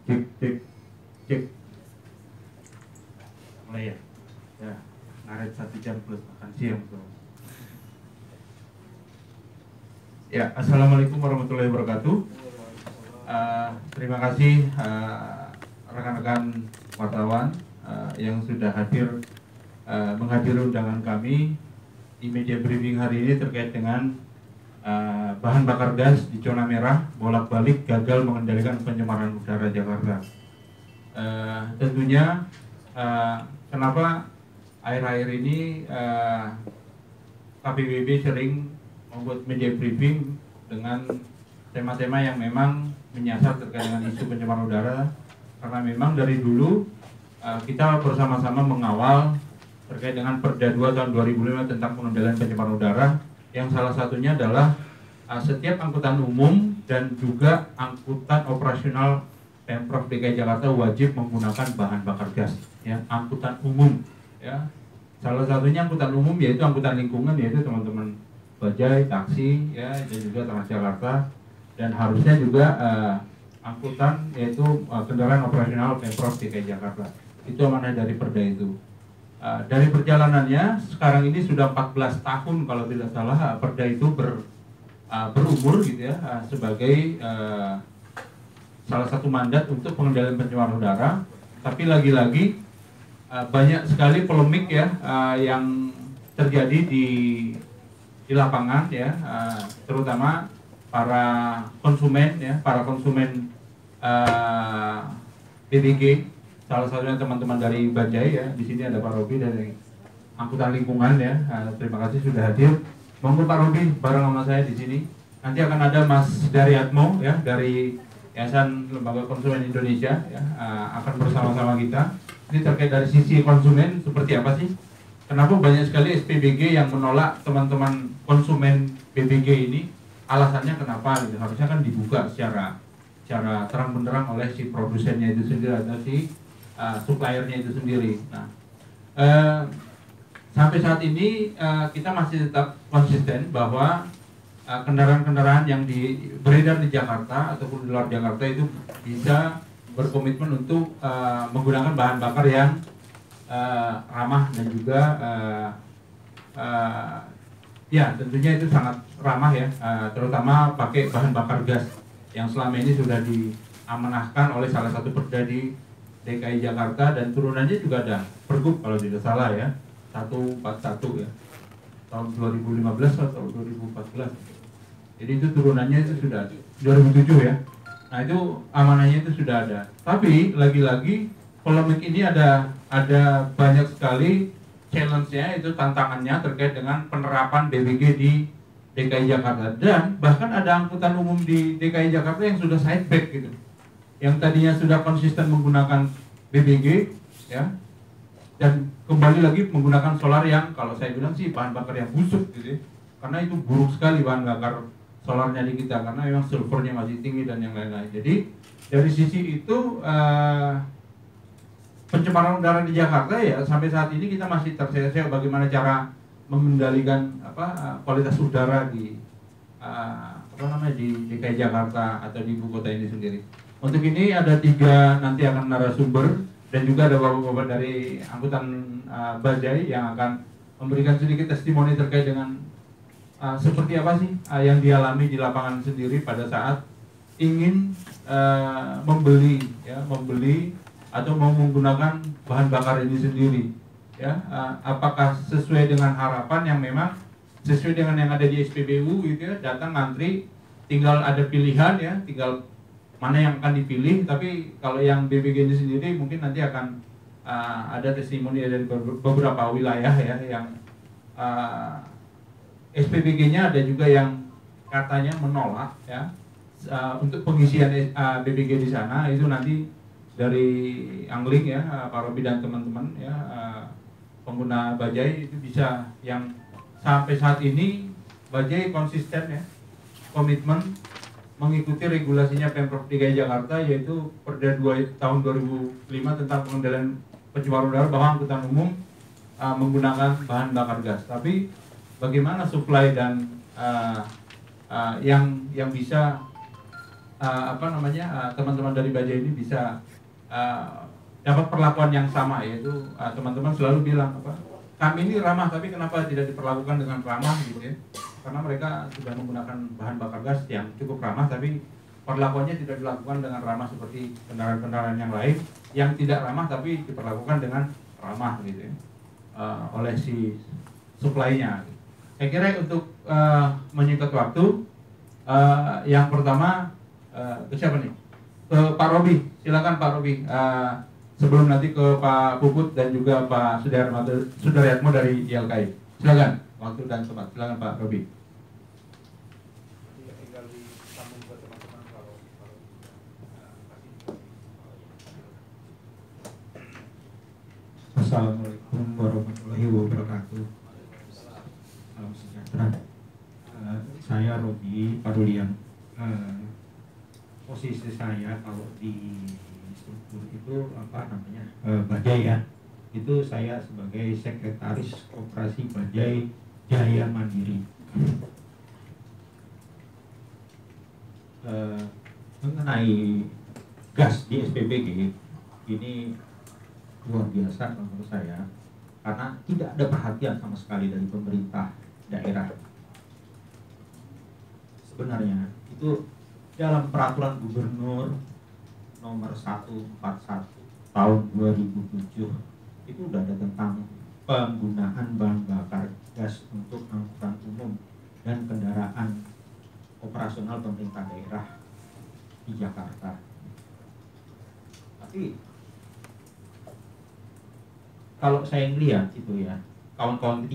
Cek, cek, cek. Mulai ya? Ya, ngaret 1 jam plus makan siang. Ya, Assalamualaikum warahmatullahi wabarakatuh. Terima kasih rekan-rekan wartawan yang sudah hadir menghadiri undangan kami di media briefing hari ini terkait dengan bahan bakar gas di zona merah bolak-balik gagal mengendalikan pencemaran udara Jakarta. Tentunya kenapa akhir-akhir ini KPBB sering membuat media briefing dengan tema-tema yang memang menyasar terkait dengan isu pencemaran udara, karena memang dari dulu kita bersama-sama mengawal terkait dengan Perda 2 tahun 2005 tentang pengendalian pencemaran udara, yang salah satunya adalah setiap angkutan umum dan juga angkutan operasional Pemprov DKI Jakarta wajib menggunakan bahan bakar gas, ya, angkutan umum, ya. Salah satunya angkutan umum yaitu angkutan lingkungan, yaitu teman-teman bajai, taksi, ya, dan juga Transjakarta, dan harusnya juga angkutan yaitu kendaraan operasional Pemprov DKI Jakarta. Itu amanah dari Perda itu. Dari perjalanannya sekarang ini sudah 14 tahun kalau tidak salah Perda itu berumur gitu ya, sebagai salah satu mandat untuk pengendalian pencemaran udara. Tapi lagi-lagi banyak sekali polemik ya yang terjadi di lapangan ya, terutama para konsumen ya, para konsumen BBG. Salah satunya teman-teman dari Bajai ya, di sini ada Pak Robi dari angkutan lingkungan ya. Terima kasih sudah hadir. Monggo Pak Robi bareng sama saya di sini. Nanti akan ada Mas Daryatmo ya dari Yayasan Lembaga Konsumen Indonesia ya, akan bersama-sama kita. Ini terkait dari sisi konsumen seperti apa sih? Kenapa banyak sekali SPBG yang menolak teman-teman konsumen BBG ini? Alasannya kenapa? Gitu. Harusnya kan dibuka secara terang benderang oleh si produsennya itu sendiri atau si suppliernya itu sendiri. Nah, sampai saat ini kita masih tetap konsisten bahwa kendaraan-kendaraan yang beredar di Jakarta ataupun di luar Jakarta itu bisa berkomitmen untuk menggunakan bahan bakar yang ramah dan juga ya tentunya itu sangat ramah ya, terutama pakai bahan bakar gas yang selama ini sudah diamanahkan oleh salah satu perda di DKI Jakarta, dan turunannya juga ada Pergub kalau tidak salah ya, 141 ya, tahun 2015 atau 2014. Jadi itu turunannya itu sudah 2007 ya. Nah itu amanahnya itu sudah ada. Tapi lagi-lagi polemik ini ada banyak sekali challenge-nya, itu tantangannya terkait dengan penerapan BBG di DKI Jakarta, dan bahkan ada angkutan umum di DKI Jakarta yang sudah sideback gitu, yang tadinya sudah konsisten menggunakan BBG ya, dan kembali lagi menggunakan solar yang kalau saya bilang sih bahan bakar yang busuk gitu ya. Karena itu buruk sekali bahan bakar solarnya di kita, karena memang sulfurnya masih tinggi dan yang lain-lain. Jadi dari sisi itu pencemaran udara di Jakarta ya sampai saat ini kita masih terseok-seok bagaimana cara mengendalikan kualitas udara di di DKI Jakarta atau di ibu kota ini sendiri. Untuk ini ada 3 nanti akan narasumber, dan juga ada bapak-bapak dari angkutan Bajai yang akan memberikan sedikit testimoni terkait dengan seperti apa sih yang dialami di lapangan sendiri pada saat ingin membeli atau mau menggunakan bahan bakar ini sendiri ya, apakah sesuai dengan harapan yang memang sesuai dengan yang ada di SPBU gitu ya, datang ngantri, tinggal ada pilihan ya, tinggal mana yang akan dipilih. Tapi kalau yang BBG ini sendiri mungkin nanti akan ada testimoni dari beberapa wilayah ya, yang SPBG-nya ada juga yang katanya menolak ya untuk pengisian BBG di sana. Itu nanti dari Angling ya, Pak Robi dan teman-teman ya, pengguna Bajai itu bisa, yang sampai saat ini Bajai konsisten ya, komitmen mengikuti regulasinya Pemprov DKI Jakarta, yaitu Perda 2 tahun 2005 tentang pengendalian pencemaran udara, bahwa angkutan umum menggunakan bahan bakar gas. Tapi bagaimana supply dan yang bisa teman-teman dari Baja ini bisa dapat perlakuan yang sama, yaitu teman-teman selalu bilang kami ini ramah tapi kenapa tidak diperlakukan dengan ramah gitu ya, karena mereka sudah menggunakan bahan bakar gas yang cukup ramah tapi perlakuannya tidak dilakukan dengan ramah seperti kendaraan-kendaraan yang lain yang tidak ramah tapi diperlakukan dengan ramah gitu ya, oleh si supply-nya. Saya kira untuk menyingkat waktu, yang pertama ke siapa nih? Ke Pak Robi, silakan Pak Robi. Sebelum nanti ke Pak Puput dan juga Pak Sudaryatmo dari YLKI. Silakan, waktu dan tempat. Silakan Pak Robi. Assalamualaikum warahmatullahi wabarakatuh. Salam sejahtera. Saya Robi Parulian. Posisi saya kalau di struktur itu Bajai ya. Itu saya sebagai sekretaris koperasi Bajai Jaya Mandiri. Mengenai gas di SPBG ini luar biasa menurut saya, karena tidak ada perhatian sama sekali dari pemerintah daerah. Sebenarnya itu dalam peraturan gubernur nomor 141 tahun 2007 itu udah ada tentang penggunaan bahan bakar gas untuk angkutan umum dan kendaraan operasional pemerintah daerah di Jakarta. Tapi kalau saya melihat itu ya, kawan-kawan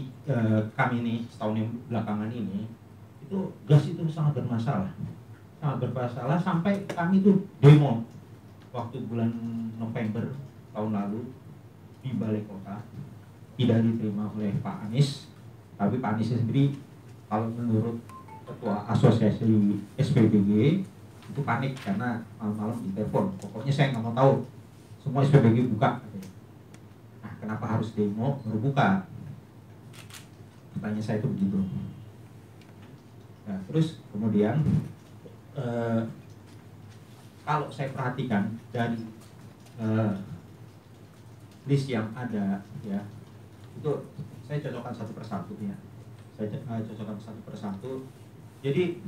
kami ini setahun yang belakangan ini, itu gas itu sangat bermasalah sampai kami itu demo waktu bulan November tahun lalu di Balai Kota, tidak diterima oleh Pak Anies. Tapi Pak Anies sendiri, kalau menurut Ketua Asosiasi SPBG, itu panik karena malam-malam ditelepon, pokoknya saya nggak mau tahu, semua SPBG buka. Nah, kenapa harus demo baru buka? Pertanyaan saya itu begitu. Nah, terus kemudian kalau saya perhatikan dari list yang ada ya, itu saya cocokkan satu persatu ya. Saya cocokkan satu persatu. Jadi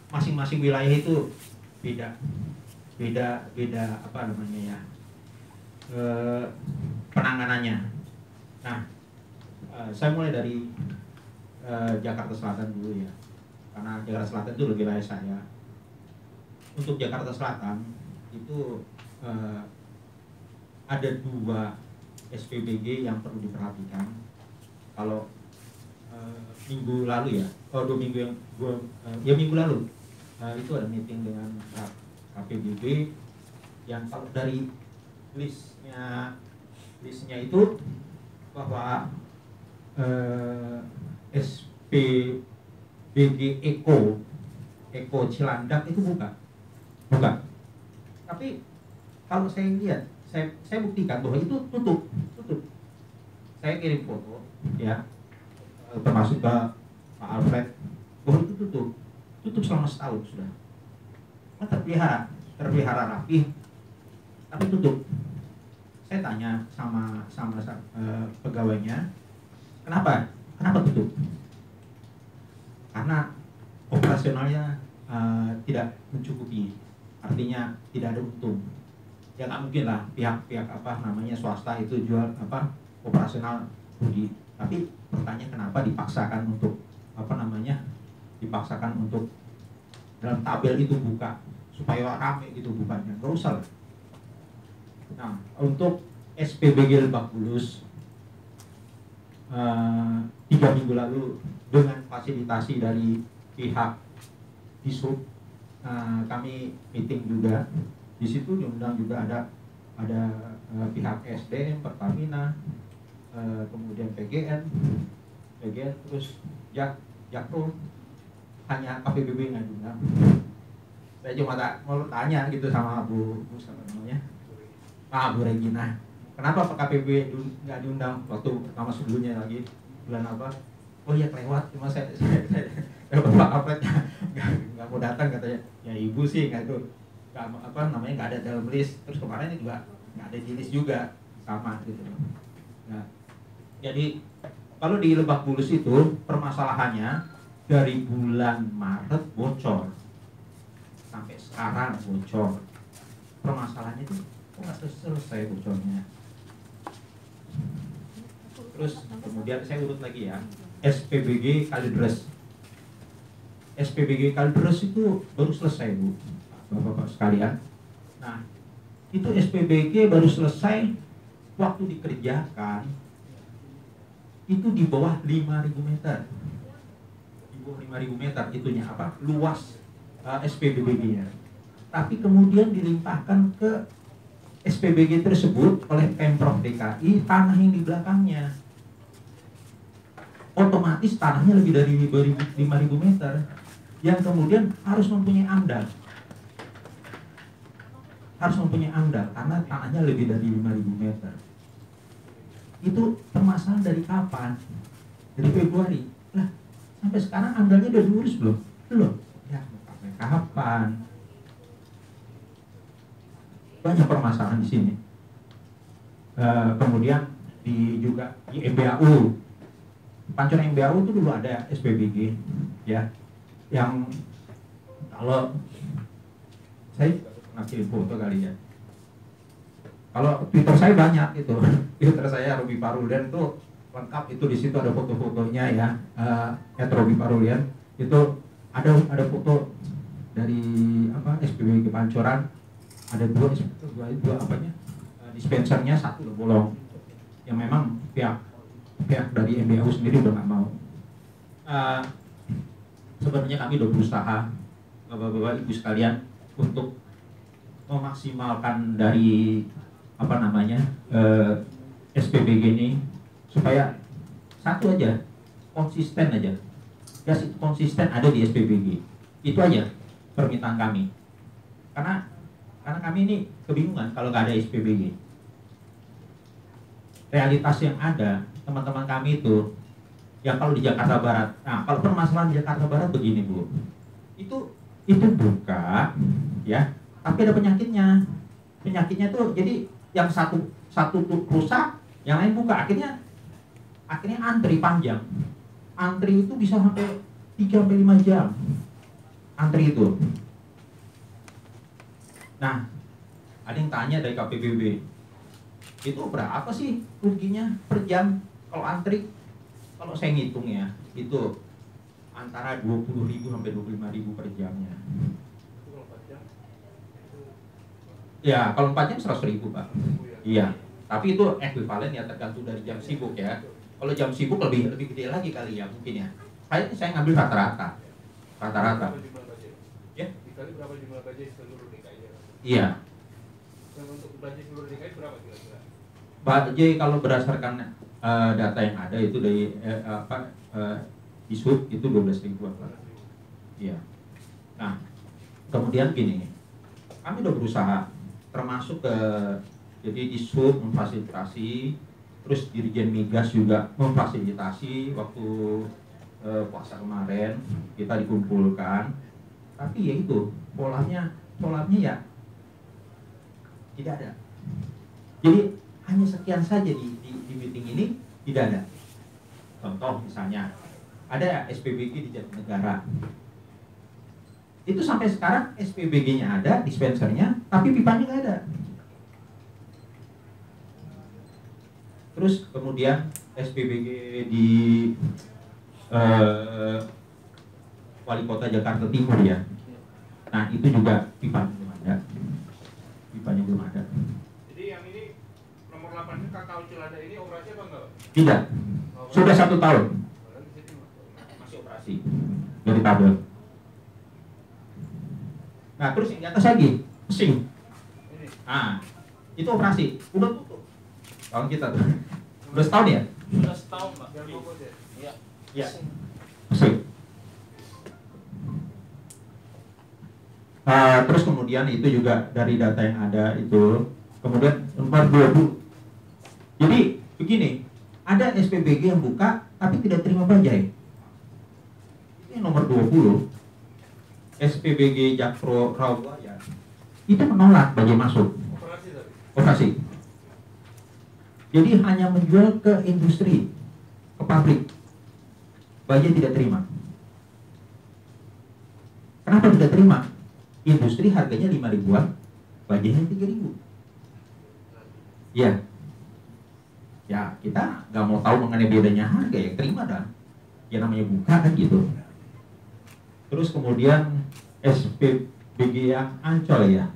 masing-masing wilayah itu beda penanganannya. Nah, saya mulai dari Jakarta Selatan dulu ya, karena Jakarta Selatan itu wilayah saya. Untuk Jakarta Selatan itu ada 2 SPBG yang perlu diperhatikan. Kalau minggu lalu ya, 2 minggu minggu lalu itu ada meeting dengan KPBB yang kalau dari listnya itu bahwa SPBG Eko Cilandak itu buka. Tapi kalau saya lihat, saya buktikan bahwa itu tutup. Saya kirim foto ya, termasuk ke Pak Alfred, bahwa itu tutup selama setahun sudah. Terpelihara rapi, tapi tutup. Saya tanya sama pegawainya, kenapa tutup? Karena operasionalnya tidak mencukupi, artinya tidak ada untung. Ya nggak mungkin lah pihak swasta itu jual operasional rugi. Tapi pertanyaan kenapa dipaksakan untuk dalam tabel itu buka supaya rame gitu bukanya, nggak usah lah. Nah, untuk SPBG Lebak Bulus 3 minggu lalu dengan fasilitasi dari pihak Disub, kami meeting juga. Di situ diundang juga ada pihak SDM, Pertamina, kemudian PGN terus Jakpro, hanya KPBB nggak diundang. Saya cuma mau tanya gitu sama Bu Regina, kenapa Pak KPB nggak diundang waktu pertama sebelumnya lagi bulan apa? Oh iya kelewat, cuma saya Pak Alfred nggak mau datang katanya. Ya ibu sih nggak itu nggak ada dalam list. Terus kemarin juga nggak ada di list juga, sama gitu. Nah, jadi kalau di Lebak Bulus itu permasalahannya dari bulan Maret bocor sampai sekarang bocor. Permasalahannya itu kok nggak selesai bocornya. Terus kemudian saya urut lagi ya, SPBG Kalideres. SPBG Kalideres itu baru selesai Bu, Bapak-bapak sekalian. Nah, itu SPBG baru selesai, waktu dikerjakan itu di bawah 5.000 meter. Di bawah 5.000 meter itunya apa? Luas SPBG-nya. Tapi kemudian dilimpahkan ke SPBG tersebut oleh Pemprov DKI tanah yang di belakangnya. Otomatis tanahnya lebih dari 5.000 meter yang kemudian harus mempunyai AMDAL. Harus mempunyai AMDAL karena tanahnya lebih dari 5.000 meter. Itu permasalahan dari kapan? Dari Februari. Lah, sampai sekarang AMDALnya udah diurus belum? Belum. Ya, sampai kapan? Banyak permasalahan di sini. Kemudian juga di MBAU. Pancoran MBAU itu dulu ada SPBG, ya, yang kalau saya pernah kirim foto kali ya. Kalau Twitter saya banyak itu, Twitter saya Robi Parulian itu lengkap, itu di situ ada foto-fotonya ya, Robi Parulian itu ada foto dari SPBG Pancoran, ada dua dispensernya, satu udah bolong, yang memang pihak dari MBAU sendiri udah nggak mau. Sebenarnya kami udah berusaha, bapak-bapak ibu sekalian, untuk memaksimalkan dari SPBG ini supaya satu aja, konsisten aja, konsisten ada di SPBG. Itu aja permintaan kami. Karena kami ini kebingungan kalau nggak ada SPBG. Realitas yang ada, teman-teman kami itu, yang kalau di Jakarta Barat, nah kalau permasalahan di Jakarta Barat begini Bu, itu buka, ya, tapi ada penyakitnya. Penyakitnya tuh jadi yang satu tuh rusak, yang lain buka, akhirnya antri panjang. Antri itu bisa sampai 3-5 jam. Antri itu. Nah, ada yang tanya dari KPBB, itu berapa sih ruginya per jam kalau antri? Kalau saya ngitung ya, itu antara 20.000 sampai 25.000 per jamnya. Ya, kalau 4 jam 100.000 Pak. Iya, tapi itu ekuivalen ya, tergantung dari jam sibuk ya. Kalau jam sibuk lebih gede lagi kali ya mungkin ya. Saya ngambil rata-rata. Ya. Dikali berapa jumlah bajai seluruh DKI? Iya. Dan untuk bajai seluruh DKI berapa kira-kira? Bajai kalau berdasarkan data yang ada itu dari di sub itu 12.000-an Pak. Iya. Nah, kemudian gini, kami udah berusaha, termasuk jadi di sub memfasilitasi, terus Dirjen Migas juga memfasilitasi waktu puasa kemarin kita dikumpulkan, tapi ya itu polanya ya tidak ada. Jadi hanya sekian saja di meeting ini tidak ada. Contoh misalnya ada SPBG di Jatinegara, itu sampai sekarang SPBG-nya ada, dispensernya, tapi pipanya nggak ada. Terus kemudian SPBG di Wali Kota Jakarta Timur ya. Nah itu juga pipanya belum ada. Jadi yang ini nomor 8 ini Kakao Cilada ini operasi apa enggak? Tidak. Sudah 1 tahun. Masih operasi dari tabel. Nah terus yang di atas lagi mesin. Nah itu operasi udah tutup. Tahun kita tuh. Udah setahun ya? Sudah setahun Pak. Iya. Iya. Mesin. Terus kemudian itu juga dari data yang ada itu, kemudian nomor 20. Jadi begini, ada SPBG yang buka tapi tidak terima bajai. Ini nomor 20. SPBG Jakpro Rawajaya itu menolak bajai masuk Operasi tadi. operasi. Jadi hanya menjual ke industri, ke pabrik. Bajai tidak terima. Kenapa tidak terima? Industri harganya 5 ribuan, bajainya 3 ribu. Ya, ya kita nggak mau tahu mengenai bedanya harga, ya terima dah. Ya namanya buka kan gitu. Terus kemudian SPBG yang Ancol ya,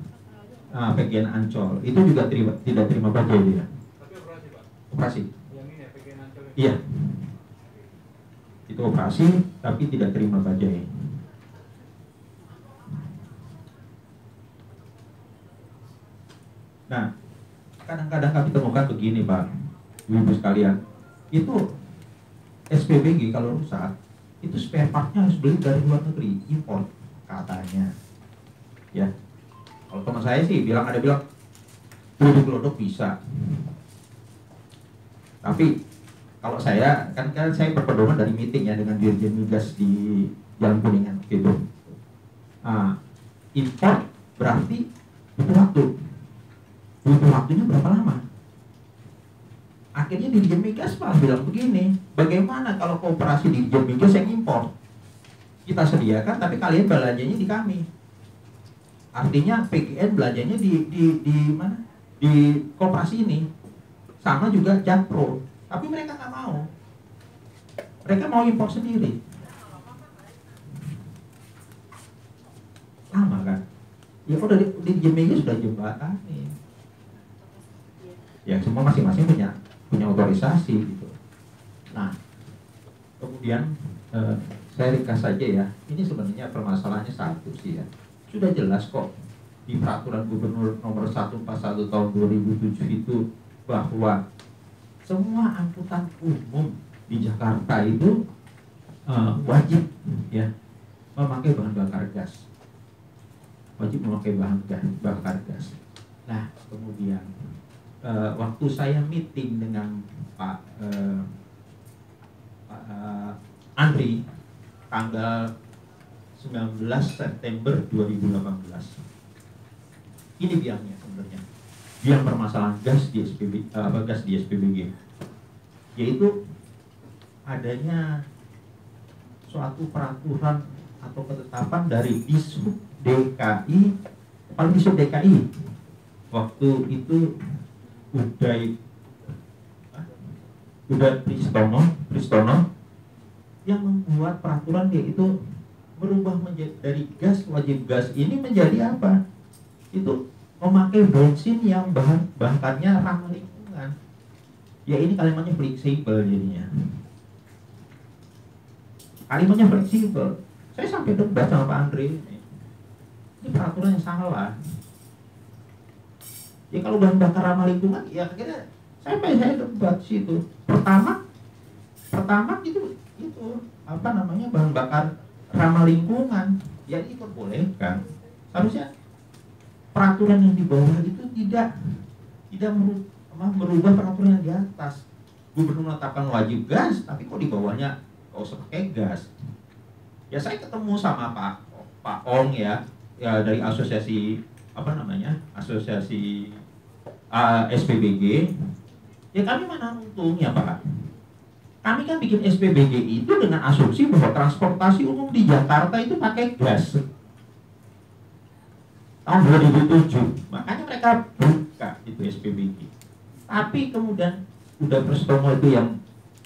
bagian Ancol itu juga tidak terima bajai dia. Tapi operasi Pak. Operasi. Yang ini ya, bagian Ancol ini. Iya. Itu operasi tapi tidak terima bajai. Nah, kadang-kadang kami temukan begini Pak, Ibu sekalian, itu SPBG kalau rusak, itu spare partnya harus beli dari luar negeri, impor katanya. Ya, kalau teman saya sih ada bilang gelodok bisa. Tapi kalau saya kan saya berpedoman dari meeting ya dengan Dirjen Migas di Jalan Kuningan gitu. Nah, impor berarti butuh waktu. Butuh waktunya berapa lama? Akhirnya Dirjen Migas Pak bilang begini, bagaimana kalau kooperasi Dirjen Migas yang impor? Kita sediakan tapi kalian belanjanya di kami. Artinya PGN belanjanya di mana? Di kooperasi ini. Sama juga Jakpro. Tapi mereka nggak mau. Mereka mau impor sendiri. Lama kan? Ya udah Dirjen Migas sudah jembatan nih. Ya semua masing-masing punya otorisasi gitu. Nah, kemudian saya ringkas saja ya. Ini sebenarnya permasalahannya satu sih ya. Sudah jelas kok di peraturan Gubernur nomor 141 tahun 2007 itu bahwa semua angkutan umum di Jakarta itu wajib ya memakai bahan bakar gas. Wajib memakai bahan bakar gas. Nah, kemudian waktu saya meeting dengan Pak Andri tanggal 19 September 2018. Ini biangnya sebenarnya. Biang permasalahan gas di SPBG. Yaitu adanya suatu peraturan atau ketetapan dari Dishub DKI, Kepala Dishub DKI. Waktu itu Uday Pristono yang membuat peraturan yaitu merubah dari gas wajib gas ini menjadi apa? Itu memakai bensin yang bahan bakarnya ramah lingkungan. Ya ini kalimatnya fleksibel jadinya. Kalimatnya fleksibel. Saya sampai debat sama Pak Andre ini peraturan yang salah. Ya kalau bahan bakar ramah lingkungan, ya akhirnya saya debat situ. Pertama itu apa namanya bahan bakar ramah lingkungan, ya diperbolehkan. Harusnya peraturan yang di bawah itu tidak merubah peraturan yang di atas. Gubernur menetapkan wajib gas, tapi kok di bawahnya nggak usah pakai gas. Ya saya ketemu sama Pak Ong ya dari asosiasi asosiasi SPBG. Ya kami mana untungnya Pak? Kami kan bikin SPBG itu dengan asumsi bahwa transportasi umum di Jakarta itu pakai gas tahun 2007. Makanya mereka buka itu SPBG. Tapi kemudian udah Pristono itu yang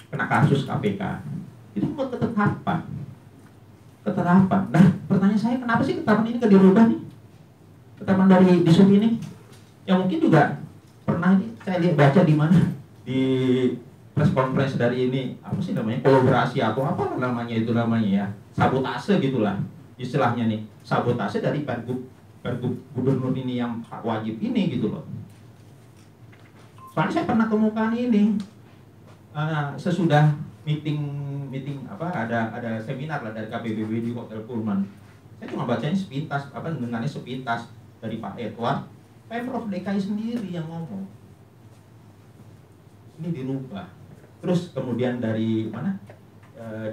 kena kasus KPK. Itu buat ketetapan. Nah, pertanyaan saya kenapa sih ketetapan ini nggak dirubah nih? Ketetapan dari Dishub ini, yang mungkin juga pernah ini saya lihat baca di mana di press conference dari ini apa sih namanya kolaborasi atau apa namanya ya sabotase gitulah istilahnya nih, sabotase dari Pergub gubernur ini yang wajib ini gitu loh. Soalnya saya pernah kemukaan ini sesudah meeting ada seminar lah dari KPBB di Hotel Pullman. Saya cuma bacanya sepintas, dengannya sepintas dari Pak Edward. Pemprov DKI sendiri yang ngomong ini dirubah. Terus kemudian dari mana?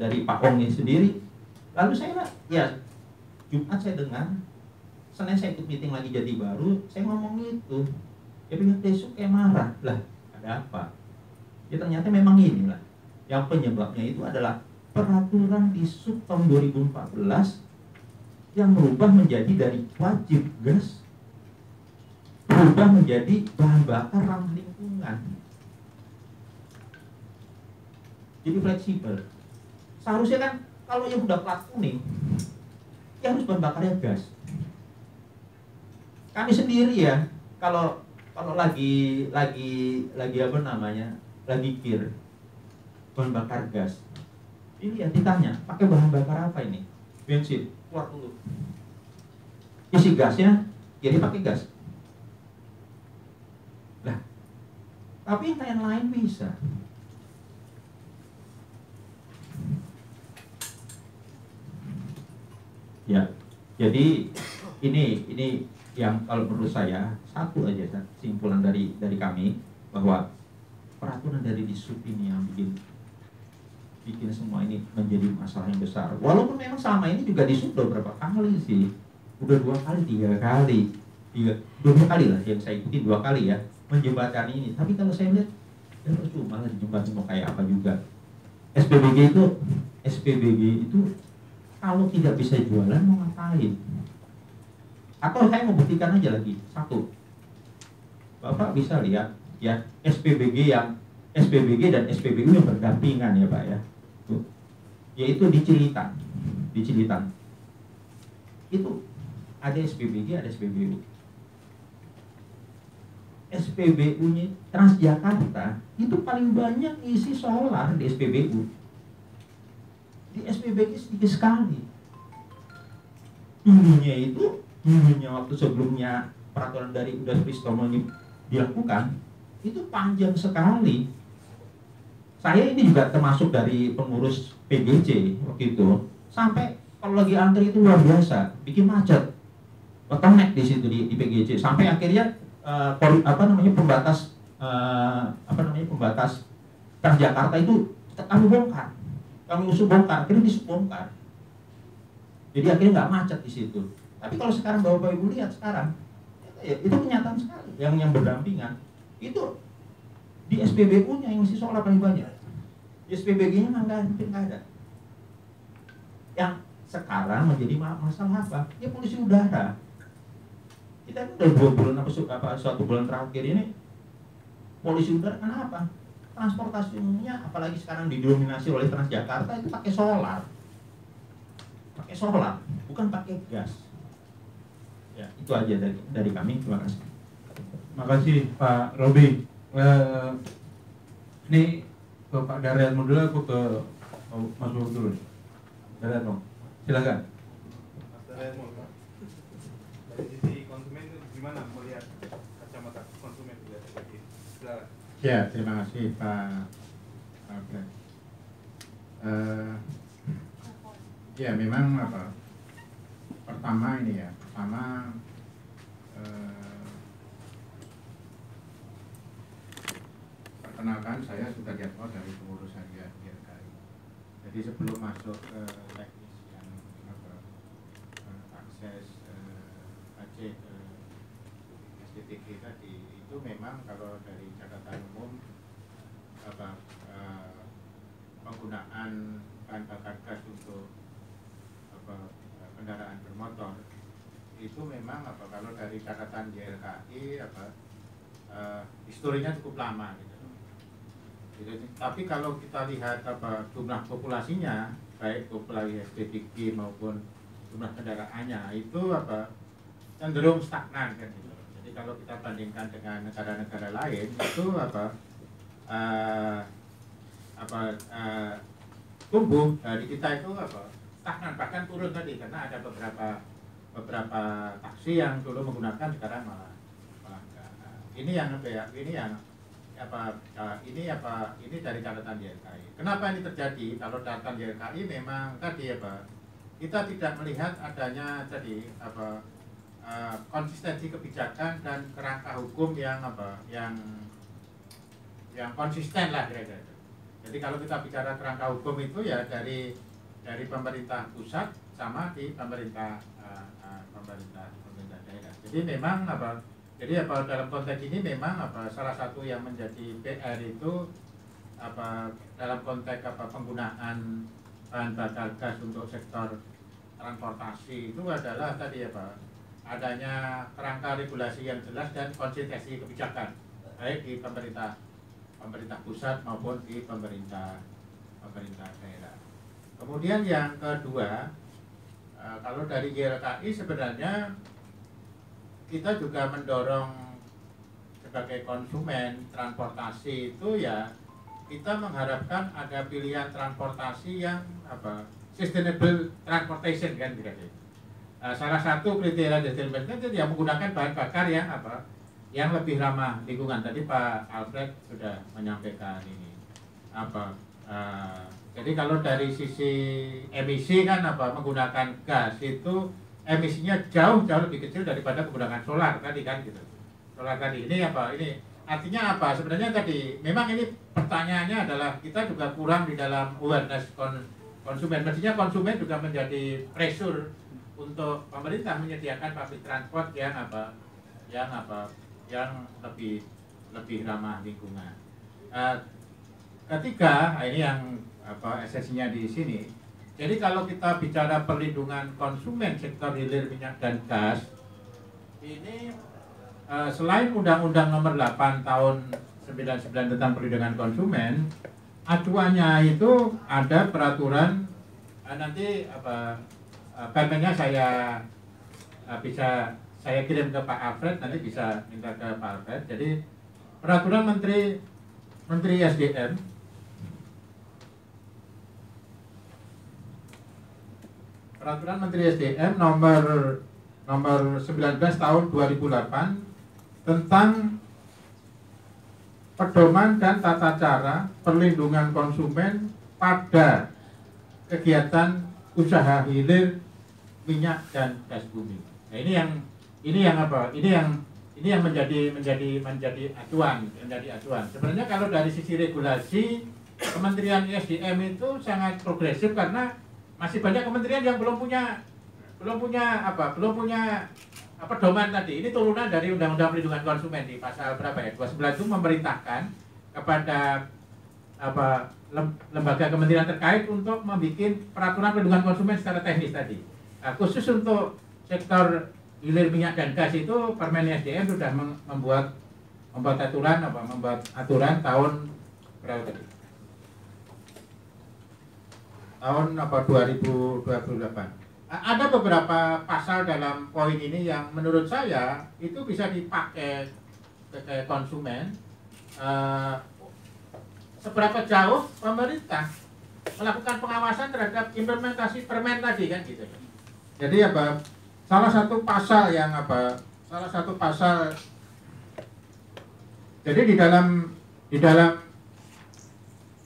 Dari Pak Ong sendiri. Lalu saya ya Jumat saya dengar, Senin saya ikut meeting lagi Jati Baru, saya ngomong itu. Dia bilang besok kayak marah. Lah, ada apa? Ya ternyata memang inilah. Yang penyebabnya itu adalah peraturan di Sub tahun 2014 yang berubah menjadi dari wajib gas berubah menjadi bahan bakar ramah lingkungan. Jadi fleksibel. Seharusnya kan kalau yang udah plat kuning, ya harus bahan bakarnya gas. Kami sendiri ya, kalau lagi apa namanya, lagi kir bahan bakar gas. Ini ya ditanya, pakai bahan bakar apa ini? Bensin, keluar dulu. Isi gasnya, jadi pakai gas. Lah, tapi yang lain-lain bisa. Ya, jadi ini yang kalau menurut saya satu aja simpulan dari kami bahwa peraturan dari Disub ini yang bikin semua ini menjadi masalah yang besar. Walaupun memang selama ini juga Disub udah berapa kali sih, udah 2 kali, 3 kali, 2 kali lah yang saya ikuti 2 kali ya menjembatani ini. Tapi kalau saya lihat ya percuma lah dijembatani mau kayak apa juga. SPBG itu kalau tidak bisa jualan mau ngapain? Atau saya mau buktikan aja lagi. Satu, Bapak bisa lihat ya SPBG dan SPBU yang berdampingan ya Pak ya. Tuh. Yaitu di Cilitan. Itu ada SPBG, ada SPBU. SPBU-nya Transjakarta itu paling banyak isi solar di SPBU. Di SPBG sedikit sekali. Dulunya waktu sebelumnya peraturan dari Udas Pristomo ini dilakukan, itu panjang sekali. Saya ini juga termasuk dari pengurus PGC waktu itu. Sampai kalau lagi antri itu luar biasa, bikin macet. Bottleneck di situ di PGC. Sampai akhirnya pembatas Transjakarta itu kami bongkar. Kami usul bongkar, akhirnya disubongkar. Jadi akhirnya nggak macet di situ. Tapi kalau sekarang Bapak Ibu lihat sekarang, ya, itu kenyataan sekali. Yang berdampingan itu di SPBU-nya yang isi solar paling banyak. Di SPBG-nya hampir nggak ada. Yang sekarang menjadi masalah apa? Ya polusi udara. Kita udah 2 bulan satu bulan terakhir ini polusi udara kenapa? Transportasinya apalagi sekarang didominasi oleh Transjakarta itu pakai solar, bukan pakai gas. Ya itu aja dari kami. Terima kasih. Terima kasih Pak Robi. Ini ke Pak Daryatmo dulu, aku ke Mas Bob dulu. Daryatmo, silakan. Mas Daryatmo, dari sisi konsumen gimana melihat kacamata konsumen dari silakan. Ya, terima kasih Pak Brad. Ya memang pertama perkenalkan saya sudah Diatmo dari pengurus harian YLKI. Jadi sebelum masuk ke teknis yang akses AC STTG tadi, itu memang kalau dari catatan umum penggunaan bahan bakar gas untuk kendaraan bermotor itu memang kalau dari catatan YLKI historinya cukup lama gitu. Tapi kalau kita lihat jumlah populasinya, baik populasi STTG maupun jumlah kendaraannya itu cenderung stagnan kan gitu. Jadi kalau kita bandingkan dengan negara-negara lain itu tumbuh dari kita itu stagnan, bahkan turun tadi karena ada beberapa taksi yang dulu menggunakan sekarang malah enggak. Ini dari catatan YLKI. Kenapa ini terjadi? Kalau catatan YLKI memang tadi kita tidak melihat adanya tadi konsistensi kebijakan dan kerangka hukum yang konsisten lah kira-kira. Jadi kalau kita bicara kerangka hukum itu ya dari pemerintah pusat sama di pemerintah daerah. Jadi memang dalam konteks ini memang salah satu yang menjadi PR itu dalam konteks penggunaan bahan bakar gas untuk sektor transportasi itu adalah tadi adanya kerangka regulasi yang jelas dan konsistensi kebijakan baik di pemerintah pusat maupun di pemerintah daerah. Kemudian yang kedua, kalau dari YLKI sebenarnya kita juga mendorong sebagai konsumen transportasi itu ya kita mengharapkan ada pilihan transportasi yang sustainable transportation kan gitu. Salah satu kriteria sustainable itu yang menggunakan bahan bakar yang lebih ramah lingkungan. Tadi Pak Alfred sudah menyampaikan ini jadi kalau dari sisi emisi kan menggunakan gas itu emisinya jauh lebih kecil daripada menggunakan solar tadi kan gitu. Solar tadi ini artinya sebenarnya tadi memang ini pertanyaannya adalah kita juga kurang di dalam awareness konsumen. Mestinya konsumen juga menjadi pressure untuk pemerintah menyediakan public transport yang lebih ramah lingkungan. Ketiga, ini yang esensinya di sini. Jadi kalau kita bicara perlindungan konsumen sektor hilir minyak dan gas, ini selain Undang-Undang Nomor 8 Tahun 99 tentang perlindungan konsumen, acuannya itu ada peraturan nanti permennya saya kirim ke Pak Alfred, nanti bisa minta ke Pak Alfred. Jadi peraturan Menteri SDM nomor 19 tahun 2008 tentang pedoman dan tata cara perlindungan konsumen pada kegiatan usaha hilir minyak dan gas bumi. Nah, ini yang menjadi acuan. Sebenarnya kalau dari sisi regulasi Kementerian SDM itu sangat progresif karena masih banyak kementerian yang belum punya pedoman tadi. Ini turunan dari Undang-Undang Perlindungan Konsumen di pasal berapa ya? 29 itu memerintahkan kepada lembaga kementerian terkait untuk membuat peraturan perlindungan konsumen secara teknis tadi. Khusus untuk sektor hilir minyak dan gas itu Permen SDM sudah membuat aturan tahun berapa tadi? Tahun 2028. Ada beberapa pasal dalam poin ini yang menurut saya itu bisa dipakai ke konsumen. Seberapa jauh pemerintah melakukan pengawasan terhadap implementasi permen tadi kan gitu. Jadi salah satu pasal jadi di dalam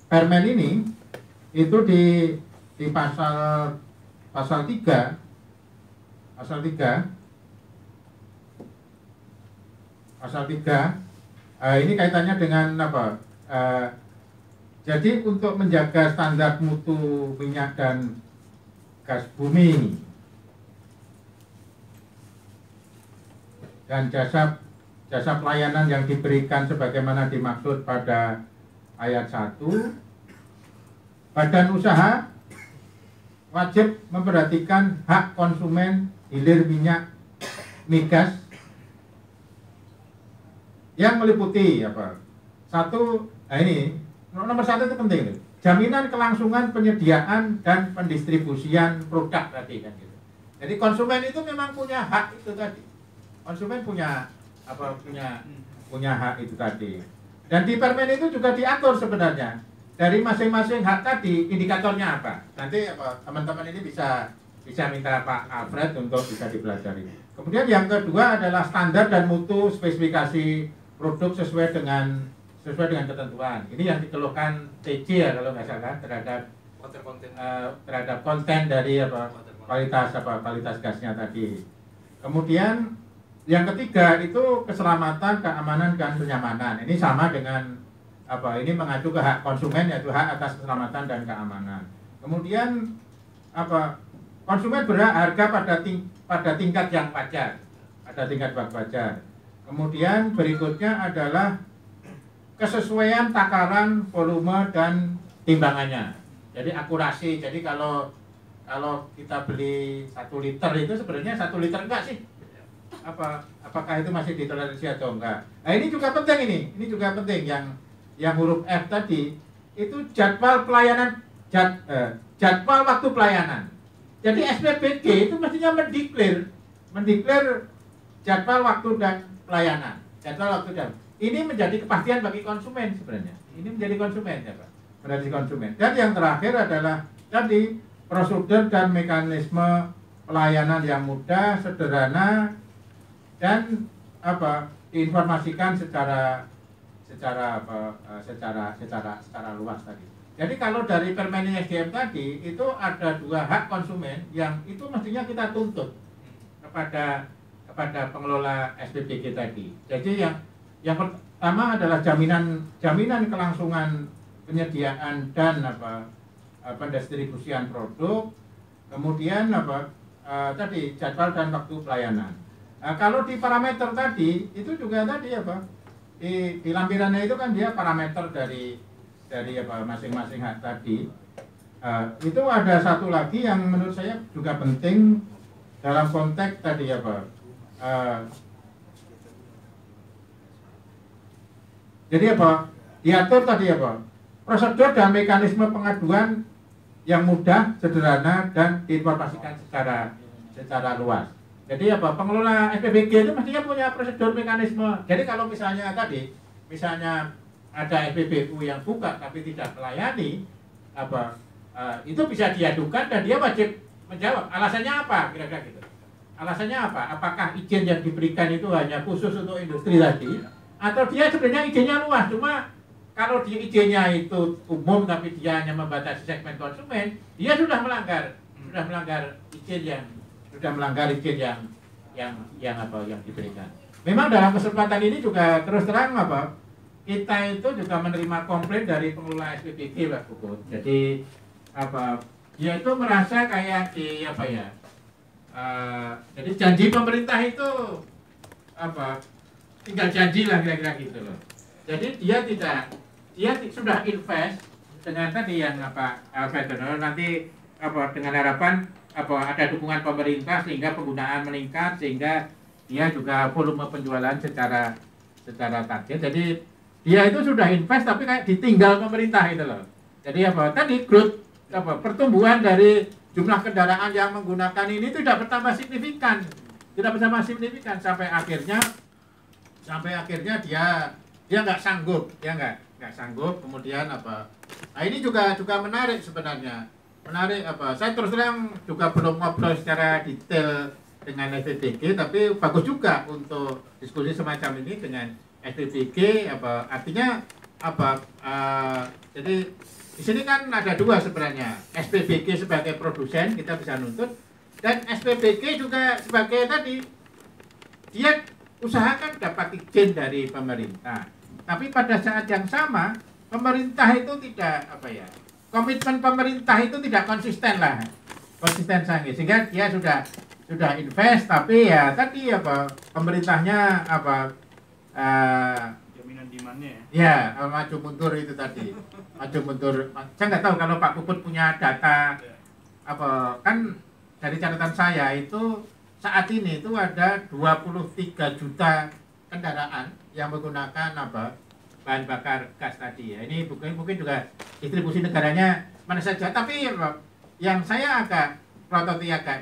permen ini itu di pasal 3 ini kaitannya dengan jadi untuk menjaga standar mutu minyak dan gas bumi dan jasa pelayanan yang diberikan sebagaimana dimaksud pada ayat 1, badan usaha wajib memperhatikan hak konsumen hilir minyak migas yang meliputi nomor 1 itu penting, jaminan kelangsungan penyediaan dan pendistribusian produk tadi kan gitu. Jadi konsumen itu memang punya hak itu tadi. Konsumen punya hak itu tadi. Dan di permen itu juga diatur sebenarnya dari masing-masing hak tadi indikatornya apa. Nanti teman-teman ini bisa minta Pak Alfred untuk bisa dipelajari. Kemudian yang kedua adalah standar dan mutu spesifikasi produk sesuai dengan ketentuan. Ini yang dikeluhkan TJ ya kalau nggak salah terhadap konten dari kualitas gasnya tadi. Kemudian yang ketiga itu keselamatan, keamanan dan kenyamanan. Ini sama dengan ini mengacu ke hak konsumen yaitu hak atas keselamatan dan keamanan. Kemudian konsumen berhak harga pada tingkat yang wajar, pada tingkat wajar. Kemudian berikutnya adalah kesesuaian takaran, volume dan timbangannya. Jadi akurasi. Jadi kalau kita beli 1 liter itu sebenarnya 1 liter enggak sih? Apakah itu masih ditoleransi atau enggak? Nah ini juga penting ini juga penting yang huruf F tadi itu jadwal pelayanan, jadwal waktu pelayanan. Jadi SPBG itu mestinya mendeklar jadwal waktu dan pelayanan. Jadwal waktu dan ini menjadi kepastian bagi konsumen sebenarnya. Ini menjadi konsumen ya Pak. Menjadi konsumen. Dan yang terakhir adalah tadi prosedur dan mekanisme pelayanan yang mudah, sederhana dan diinformasikan secara luas tadi. Jadi kalau dari Permen SDM tadi itu ada 2 hak konsumen yang itu mestinya kita tuntut kepada pengelola SPBG tadi. Jadi yang pertama adalah jaminan kelangsungan penyediaan dan pendistribusian produk. Kemudian tadi jadwal dan waktu pelayanan. Kalau di parameter tadi itu juga tadi di lampirannya itu kan dia parameter dari masing-masing hak tadi. Itu ada satu lagi yang menurut saya juga penting dalam konteks tadi jadi diatur tadi prosedur dan mekanisme pengaduan yang mudah, sederhana dan diinformasikan secara luas. Jadi pengelola SPBG itu mestinya punya prosedur mekanisme. Jadi kalau misalnya ada SPBU yang buka tapi tidak melayani, itu bisa diadukan dan dia wajib menjawab. Alasannya apa? Kira-kira gitu. Alasannya apa? Apakah izin yang diberikan itu hanya khusus untuk industri tadi, atau dia sebenarnya izinnya luas? Cuma kalau di izinnya itu umum tapi dia hanya membatasi segmen konsumen, dia sudah melanggar izin yang diberikan. Memang dalam kesempatan ini juga terus terang kita itu juga menerima komplain dari pengelola SPBG Pak Puput. Jadi dia itu merasa kayak jadi janji pemerintah itu tinggal janji lah kira-kira gitu loh. Jadi dia sudah invest dengan tadi yang nanti dengan harapan ada dukungan pemerintah sehingga penggunaan meningkat, sehingga dia juga volume penjualan secara target. Jadi dia itu sudah invest tapi kayak ditinggal pemerintah itu loh. Jadi tadi growth pertumbuhan dari jumlah kendaraan yang menggunakan ini tidak bertambah signifikan. Sampai akhirnya dia nggak sanggup, kemudian nah ini juga menarik sebenarnya. Saya terus terang juga belum ngobrol secara detail dengan SPBG, tapi bagus juga untuk diskusi semacam ini dengan SPBG. Artinya jadi di sini kan ada 2 sebenarnya, SPBG sebagai produsen kita bisa nuntut, dan SPBG juga sebagai tadi dia usahakan dapat izin dari pemerintah. Tapi pada saat yang sama pemerintah itu tidak komitmen pemerintah itu tidak konsisten sangat, sehingga dia sudah invest tapi ya tadi pemerintahnya jaminan demandnya maju mundur itu tadi. Maju mundur. Saya nggak tahu kalau Pak Puput punya data kan dari catatan saya itu saat ini itu ada 23 juta kendaraan yang menggunakan bahan bakar gas tadi ya. Ini mungkin juga distribusi negaranya mana saja, tapi yang saya agak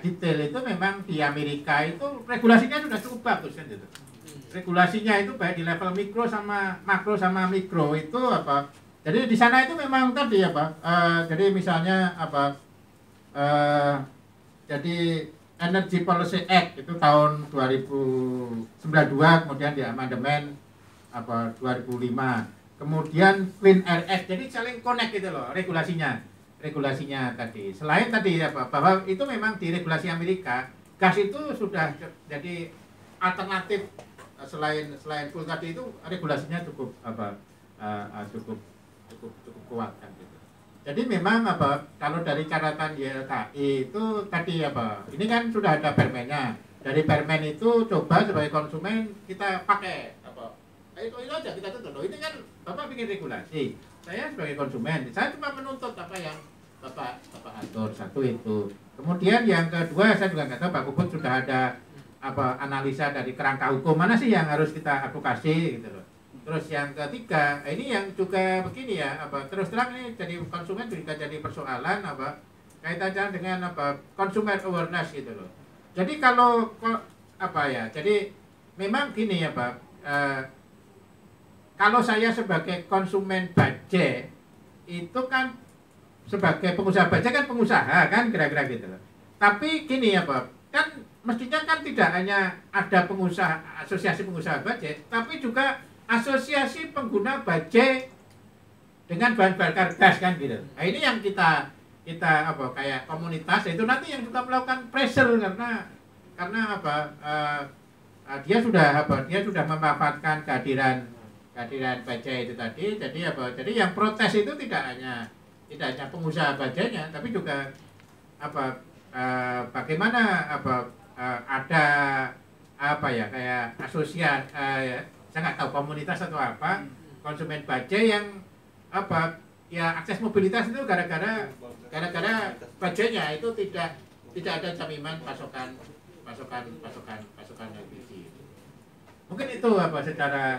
detail itu memang di Amerika itu regulasinya sudah cukup bagus kan gitu. Regulasinya itu baik di level makro sama mikro itu jadi di sana itu memang tadi jadi misalnya jadi Energy Policy Act itu tahun 2092 kemudian di amandemen 2005. Kemudian Clean Air Act, jadi saling connect gitu loh regulasinya tadi. Selain tadi bahwa itu memang di regulasi Amerika gas itu sudah jadi alternatif selain fuel tadi itu regulasinya cukup kuat kan gitu. Jadi memang kalau dari catatan YLKI itu tadi ini kan sudah ada permennya. Dari permen itu coba sebagai konsumen kita pakai itu aja kita tuntut. Ini kan Bapak bikin regulasi. Saya sebagai konsumen, saya cuma menuntut apa yang Bapak atur. Satu itu. Kemudian yang kedua, saya juga nggak tahu Pak Puput sudah ada analisa dari kerangka hukum mana sih yang harus kita advokasi gitu loh. Terus yang ketiga, ini yang juga begini ya, terus terang ini jadi konsumen juga jadi persoalan kaitannya dengan consumer awareness gitu loh. Jadi kalau jadi memang gini ya Pak, kalau saya sebagai konsumen baja itu kan sebagai pengusaha baja kan pengusaha kan kira-kira gitu loh. Tapi gini ya Pak, kan mestinya kan tidak hanya ada pengusaha asosiasi pengusaha baja, tapi juga asosiasi pengguna baja dengan bahan bakar gas kan gitu. Nah ini yang kita kayak komunitas itu nanti yang juga melakukan pressure karena dia sudah memanfaatkan kehadiran baja itu tadi. Jadi yang protes itu tidak hanya pengusaha bajanya, tapi juga bagaimana ada kayak asosiasi saya nggak tahu komunitas atau konsumen baja yang akses mobilitas itu gara-gara bajanya itu tidak ada jaminan pasokan LPG. Mungkin itu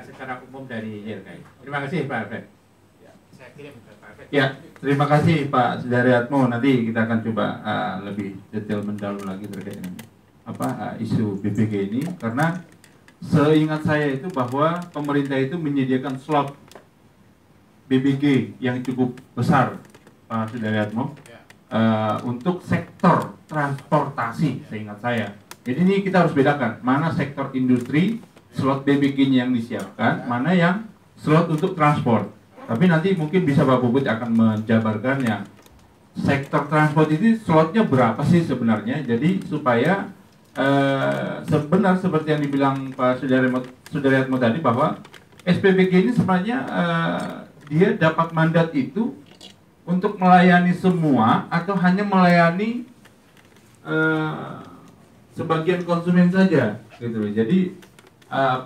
secara umum dari YLKI. Terima kasih Pak Alfred. Saya kirim ke Pak Alfred. Ya, terima kasih Pak Sudaryatmo. Nanti kita akan coba lebih detail mendalam lagi terkait dengan isu BBG ini, karena seingat saya itu bahwa pemerintah itu menyediakan slot BBG yang cukup besar, Pak Sudaryatmo, untuk sektor transportasi, seingat saya. Jadi ini kita harus bedakan mana sektor industri slot BBG-nya yang disiapkan, mana yang slot untuk transport. Tapi nanti mungkin bisa Pak Puput akan menjabarkan yang sektor transport ini slotnya berapa sih sebenarnya. Jadi supaya sebenarnya seperti yang dibilang Pak Sudaryatmo tadi, bahwa SPBG ini sebenarnya dia dapat mandat itu untuk melayani semua atau hanya melayani sebagian konsumen saja gitu. Jadi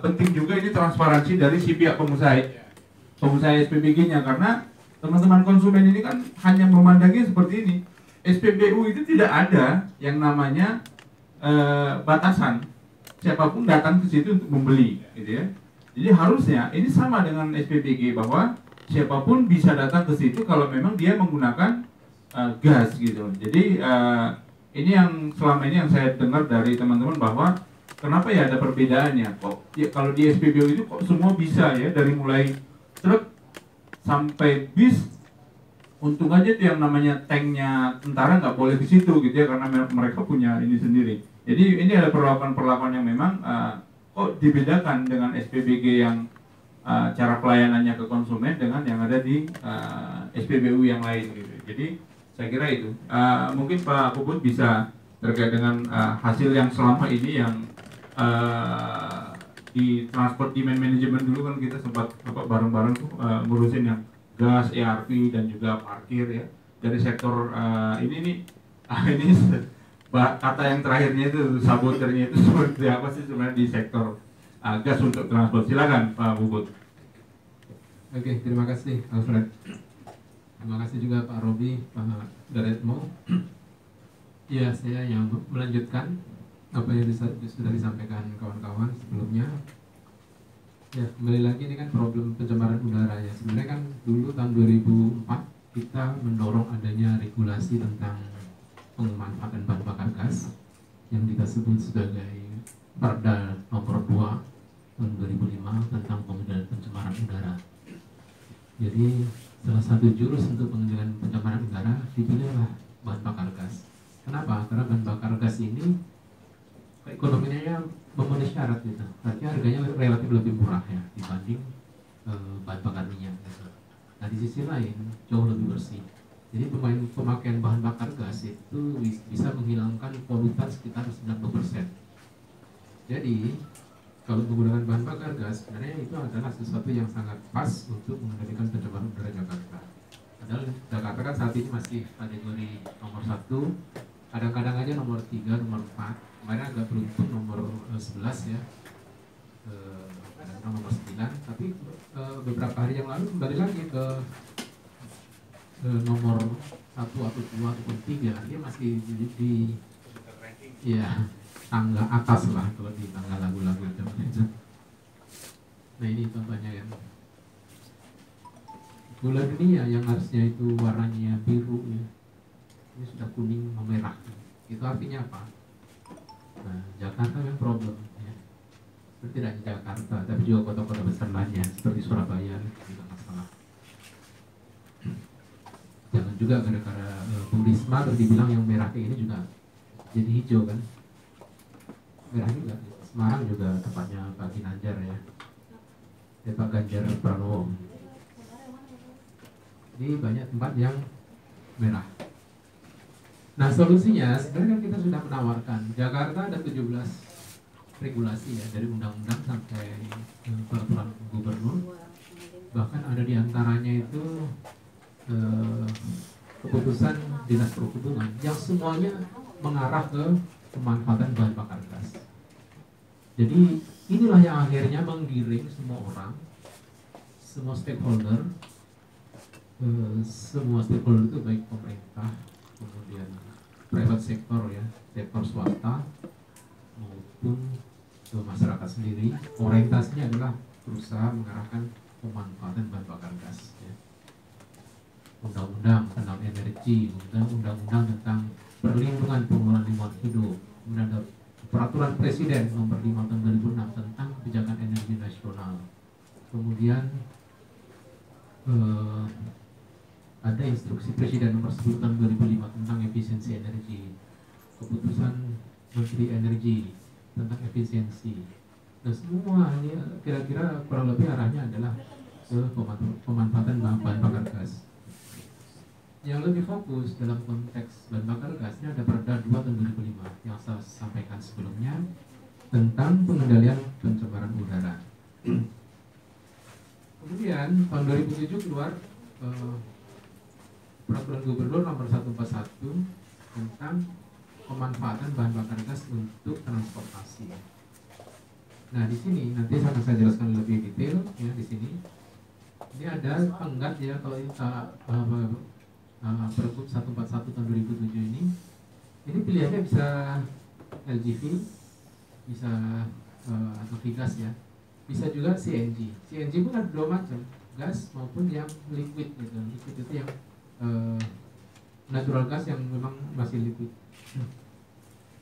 penting juga ini transparansi dari si pihak pengusaha SPBG-nya, karena teman-teman konsumen ini kan hanya memandangnya seperti ini. SPBU itu tidak ada yang namanya batasan, siapapun datang ke situ untuk membeli, gitu ya. Jadi harusnya ini sama dengan SPBG, bahwa siapapun bisa datang ke situ kalau memang dia menggunakan gas, gitu. Jadi ini yang selama ini yang saya dengar dari teman-teman, bahwa kenapa ya ada perbedaannya, kok ya, kalau di SPBU itu kok semua bisa ya, dari mulai truk sampai bis. Untung aja tuh yang namanya tanknya tentara nggak boleh di situ gitu ya, karena mereka punya ini sendiri. Jadi ini ada perlakuan yang memang kok dibedakan dengan SPBG yang cara pelayanannya ke konsumen dengan yang ada di SPBU yang lain gitu. Jadi saya kira itu mungkin Pak Puput bisa terkait dengan hasil yang selama ini yang di transport demand management dulu kan kita sempat bareng-bareng tuh ngurusin yang gas, ERP dan juga parkir ya. Dari sektor ini nih ini kata yang terakhirnya itu saboternya itu seperti apa sih sebenarnya di sektor gas untuk transport. Silakan Pak Puput. Oke, terima kasih Alfred. Terima kasih juga Pak Robi, Pak Sudaryatmo. Ya, saya yang melanjutkan apa yang sudah disampaikan kawan-kawan sebelumnya. Ya, kembali lagi ini kan problem pencemaran udara ya. Sebenarnya kan dulu tahun 2004 kita mendorong adanya regulasi tentang pemanfaatan bahan bakar gas yang kita sebut sebagai Perda nomor 2 tahun 2005 tentang pengendalian pencemaran udara. Jadi salah satu jurus untuk pengendalian pencemaran udara dipilihlah bahan bakar gas. Kenapa? Karena bahan bakar gas ini ekonominya memenuhi syarat gitu. Artinya harganya relatif lebih murah ya dibanding bahan bakar minyak gitu. Nah di sisi lain jauh lebih bersih. Jadi pemakaian bahan bakar gas itu bisa menghilangkan polutan sekitar 90%. Jadi kalau menggunakan bahan bakar gas sebenarnya itu adalah sesuatu yang sangat pas untuk mengendalikan pencemaran udara Jakarta. Padahal Jakarta kan saat ini masih kategori nomor 1, kadang-kadang aja nomor 3, nomor 4. Kemarin agak beruntung nomor 11 ya, kadang-kadang nomor 9. Tapi beberapa hari yang lalu kembali lagi ke nomor 1 atau 2 ataupun 3. Dia masih di ya tangga atas lah kalau di tangga lagu-lagu itu. Nah ini contohnya ya. Bulan ini ya yang harusnya itu warnanya biru ya, ini sudah kuning memerah. Itu artinya apa? Nah, Jakarta memang problem ya. Tidak hanya Jakarta, tapi juga kota-kota besar lainnya seperti Surabaya juga masalah. Jangan juga gara-gara Bu Risma terus dibilang yang merah kayak ini juga jadi hijau kan? Merah juga. Semarang juga tepatnya Pak Ginanjar ya, Pak Ganjar Pranowo. Jadi banyak tempat yang merah. Nah solusinya sebenarnya kita sudah menawarkan. Jakarta ada 17 regulasi ya, dari undang-undang sampai peraturan gubernur. Bahkan ada di antaranya itu keputusan dinas perhubungan yang semuanya mengarah ke pemanfaatan bahan bakar gas. Jadi inilah yang akhirnya menggiring semua orang, semua stakeholder itu baik pemerintah, kemudian private sektor ya, sektor swasta maupun masyarakat sendiri. Orientasinya adalah berusaha mengarahkan pemanfaatan bahan bakar gas ya. Undang-undang tentang energi, undang-undang tentang perlindungan pengelolaan lingkungan hidup, kemudian ada peraturan presiden nomor 5 tahun 2006 tentang kebijakan energi nasional. Kemudian ada instruksi presiden nomor 10 tahun 2005 tentang efisiensi energi, keputusan Menteri Energi tentang efisiensi. Dan semua ini kira-kira kurang lebih arahnya adalah ke pemanfaatan bahan bakar gas. Yang lebih fokus dalam konteks bahan bakar gasnya ada Perda 2 tahun 2005 yang saya sampaikan sebelumnya tentang pengendalian pencemaran udara. Kemudian tahun 2007 keluar peraturan gubernur nomor 141 tentang pemanfaatan bahan bakar gas untuk transportasi. Nah di sini nanti akan saya jelaskan lebih detail ya di sini. Ini ada penggat ya kalau kita Pergub 141 tahun 2007 ini pilihannya bisa LGV, bisa atau gas ya, bisa juga CNG. CNG pun ada 2 macam, gas maupun yang liquid gitu. Liquid itu yang natural gas yang memang masih liquid.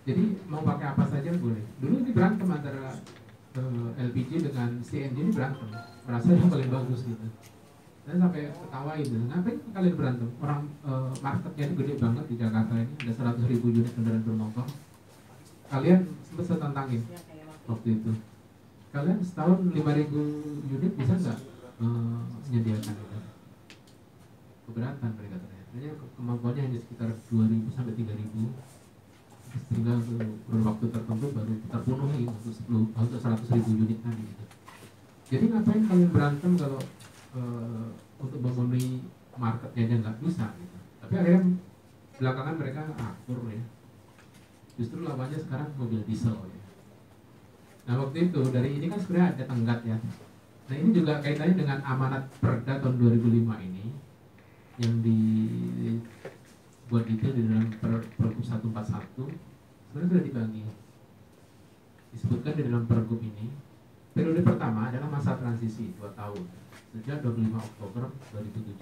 Jadi mau pakai apa saja boleh. Dulu ini berantem antara LPG dengan CNG, ini berantem, merasa yang paling bagus gitu. Saya sampai ketawa itu, ngapain kalian berantem? Orang marketnya itu gede banget di Jakarta ini, ada 100.000 unit kendaraan bermotor. Kalian sempat saya tantangin waktu itu. Kalian setahun 5.000 unit bisa nggak menyediakan itu? Keberatan mereka ternyata. Jadi kemampuannya hanya sekitar 2.000 sampai 3.000. Sehingga untuk waktu tertentu baru terpenuhi untuk 100.000 unit tadi. Gitu. Jadi ngapain kalian berantem kalau untuk memenuhi marketnya aja nggak bisa gitu. Tapi akhirnya belakangan mereka akur ya. Justru lawannya sekarang mobil diesel ya. Nah waktu itu dari ini kan sebenarnya ada tenggat ya. Nah ini juga kaitannya dengan amanat Perda tahun 2005 ini yang dibuat detail di dalam Pergub 141 sebenarnya sudah dibagi. Disebutkan di dalam Pergub ini periode pertama adalah masa transisi 2 tahun. Sejak 25 Oktober 2007.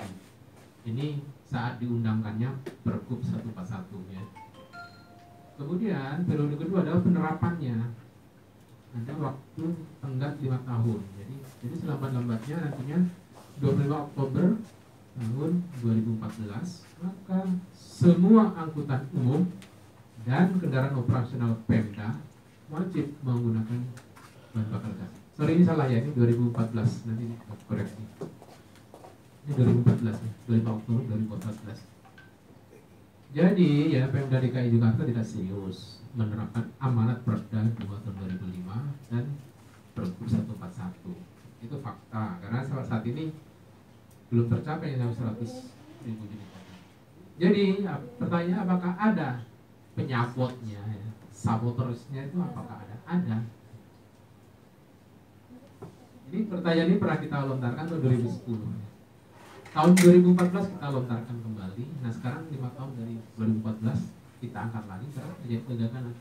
Ini saat diundangkannya Pergub 141 ya. Kemudian periode kedua adalah penerapannya. Ada waktu tenggat 5 tahun. Jadi selambat-lambatnya nantinya 25 Oktober tahun 2014 maka semua angkutan umum dan kendaraan operasional Pemda wajib menggunakan bahan bakar gas. Sorry ini salah ya, ini 2014, nanti koreksi. Ini 2014 ya, 25 Oktober 2014. Jadi ya Pemda DKI Jakarta tidak serius menerapkan amanat Perda 2 tahun 2005 dan Pergub 141. Itu fakta, karena saat ini belum tercapai yang 100 ribu jenis mobil. Jadi pertanyaan apakah ada penyabotnya, ya, sabotersnya itu apakah ada? Ada. Ini pertanyaan ini pernah kita lontarkan tahun 2010. Ya. Tahun 2014 kita lontarkan kembali. Nah sekarang 5 tahun dari 2014 kita angkat lagi karena terjadi kegagalan.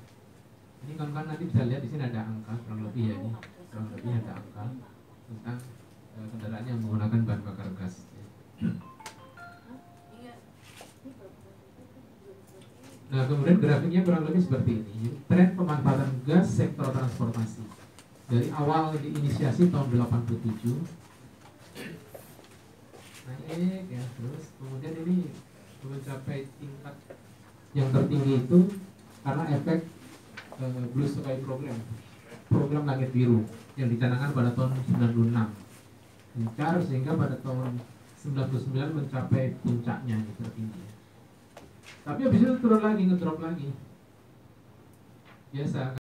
Ini kawan-kawan nanti bisa lihat di sini ada angka kurang lebih ya, ini kurang lebih ada angka tentang kendaraan yang menggunakan bahan bakar gas. Ya. Nah kemudian grafiknya kurang lebih seperti ini. Tren pemanfaatan gas sektor transportasi dari awal diinisiasi tahun 87 naik ya, terus kemudian ini mencapai tingkat yang tertinggi itu karena efek Blue Sky program langit biru yang dicanangkan pada tahun 96 gencar sehingga pada tahun 99 mencapai puncaknya yang tertinggi. Tapi habis itu turun lagi, ngedrop lagi biasa.